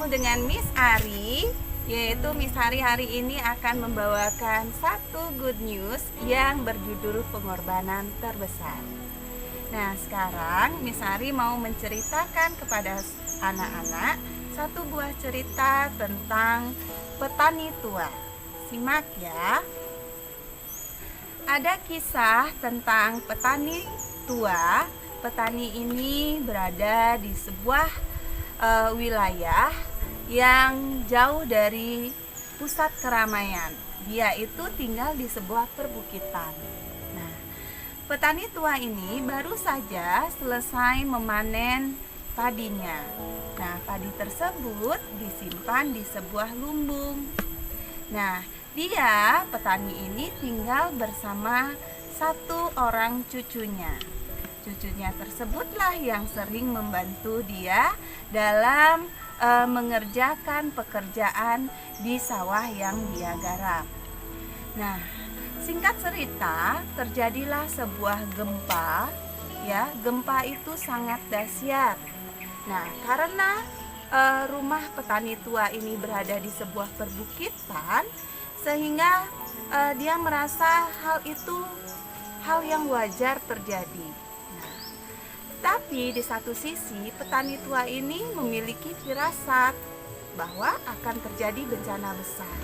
bertemu dengan Miss Ari, yaitu Miss Ari hari ini akan membawakan satu good news yang berjudul pengorbanan terbesar. Nah, sekarang Miss Ari mau menceritakan kepada anak-anak satu buah cerita tentang petani tua. Simak ya. Ada kisah tentang petani tua. Petani ini berada di sebuah wilayah yang jauh dari pusat keramaian. Dia itu tinggal di sebuah perbukitan. Nah, petani tua ini baru saja selesai memanen padinya. Nah, padi tersebut disimpan di sebuah lumbung. Nah, petani ini tinggal bersama satu orang cucunya. Cucunya tersebutlah yang sering membantu dia dalam mengerjakan pekerjaan di sawah yang dia garap. Nah, singkat cerita, terjadilah sebuah gempa. Ya, gempa itu sangat dahsyat. Nah, karena rumah petani tua ini berada di sebuah perbukitan, sehingga dia merasa hal itu hal yang wajar terjadi. Tapi di satu sisi petani tua ini memiliki firasat bahwa akan terjadi bencana besar.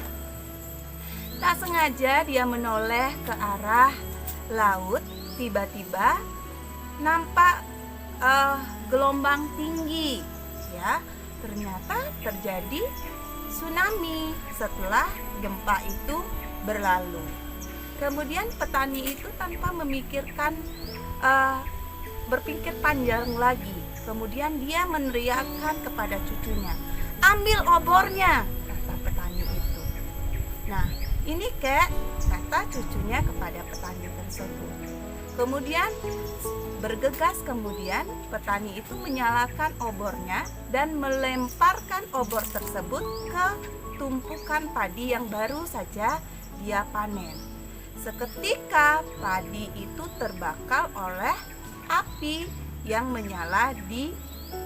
Tak sengaja dia menoleh ke arah laut, tiba-tiba nampak gelombang tinggi. Ya, ternyata terjadi tsunami setelah gempa itu berlalu. Kemudian petani itu tanpa memikirkan berpikir panjang lagi, kemudian dia meneriakkan kepada cucunya, "Ambil obornya," kata petani itu. Nah, ini kek, kata cucunya kepada petani tersebut. Kemudian bergegas petani itu menyalakan obornya dan melemparkan obor tersebut ke tumpukan padi yang baru saja dia panen. Seketika padi itu terbakar oleh api yang menyala di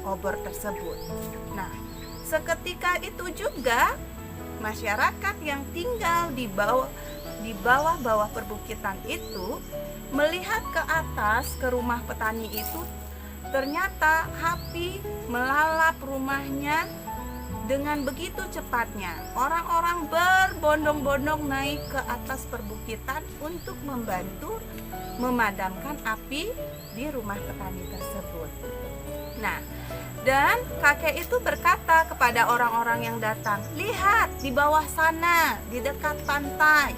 obor tersebut. Nah, seketika itu juga masyarakat yang tinggal di bawah perbukitan itu melihat ke atas ke rumah petani itu. Ternyata api melalap rumahnya dengan begitu cepatnya. Orang-orang berbondong-bondong naik ke atas perbukitan untuk membantu memadamkan api di rumah petani tersebut. Nah, dan kakek itu berkata kepada orang-orang yang datang, "Lihat di bawah sana, di dekat pantai,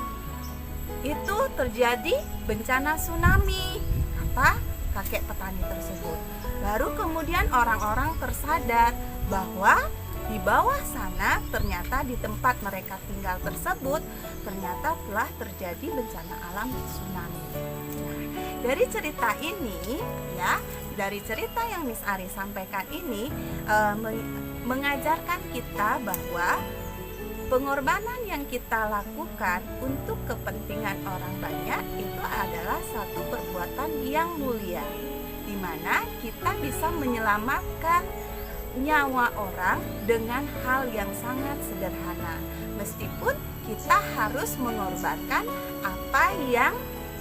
itu terjadi bencana tsunami," kata kakek petani tersebut. Baru kemudian orang-orang tersadar bahwa di bawah sana ternyata di tempat mereka tinggal tersebut ternyata telah terjadi bencana alam tsunami. Nah, dari cerita ini ya, dari cerita yang Miss Ari sampaikan ini mengajarkan kita bahwa pengorbanan yang kita lakukan untuk kepentingan orang banyak itu adalah satu perbuatan yang mulia, di mana kita bisa menyelamatkan nyawa orang dengan hal yang sangat sederhana, meskipun kita harus mengorbankan apa yang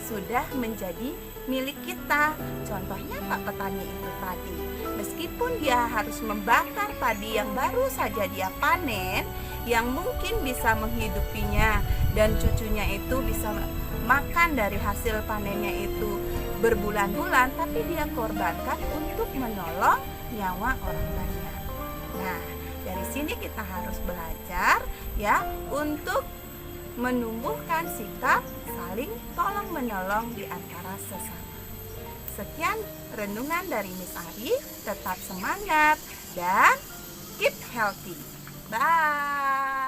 sudah menjadi milik kita. Contohnya Pak petani itu tadi, meskipun dia harus membakar padi yang baru saja dia panen, yang mungkin bisa menghidupinya dan cucunya itu bisa makan dari hasil panennya itu berbulan-bulan, tapi dia korbankan untuk menolong nyawa orang banyak. Nah, dari sini kita harus belajar ya untuk menumbuhkan sikap saling tolong menolong di antara sesama. Sekian renungan dari Miss Ari, tetap semangat dan keep healthy. Bye.